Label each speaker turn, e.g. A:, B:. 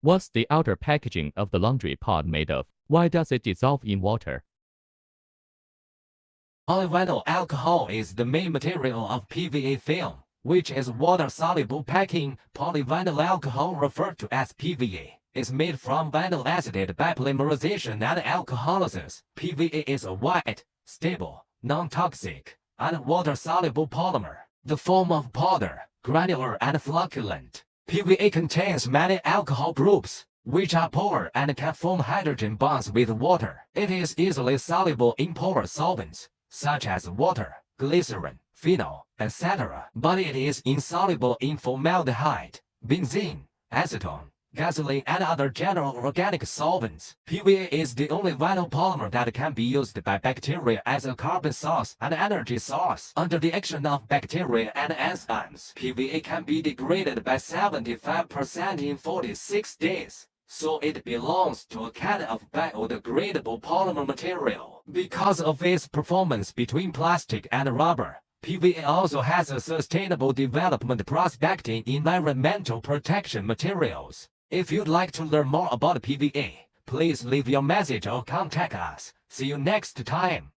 A: What's the outer packaging of the laundry pod made of? Why does it dissolve in water?
B: Polyvinyl alcohol is the main material of PVA film, which is water-soluble packing. Polyvinyl alcohol, referred to as PVA, is made from vinyl acetate by polymerization and alcoholysis. PVA is a white, stable, non-toxic, and water-soluble polymer. The form of powder, granular and flocculent. PVA contains many alcohol groups, which are polar and can form hydrogen bonds with water. It is easily soluble in polar solvents, such as water, glycerin, phenol, etc. But it is insoluble in formaldehyde, benzene, acetone, gasoline, and other general organic solvents. PVA is the only vinyl polymer that can be used by bacteria as a carbon source and energy source. Under the action of bacteria and enzymes, PVA can be degraded by 75% in 46 days. So it belongs to a kind of biodegradable polymer material. Because of its performance between plastic and rubber, PVA also has a sustainable development prospect in environmental protection materials. If you'd like to learn more about PVA, please leave your message or contact us. See you next time.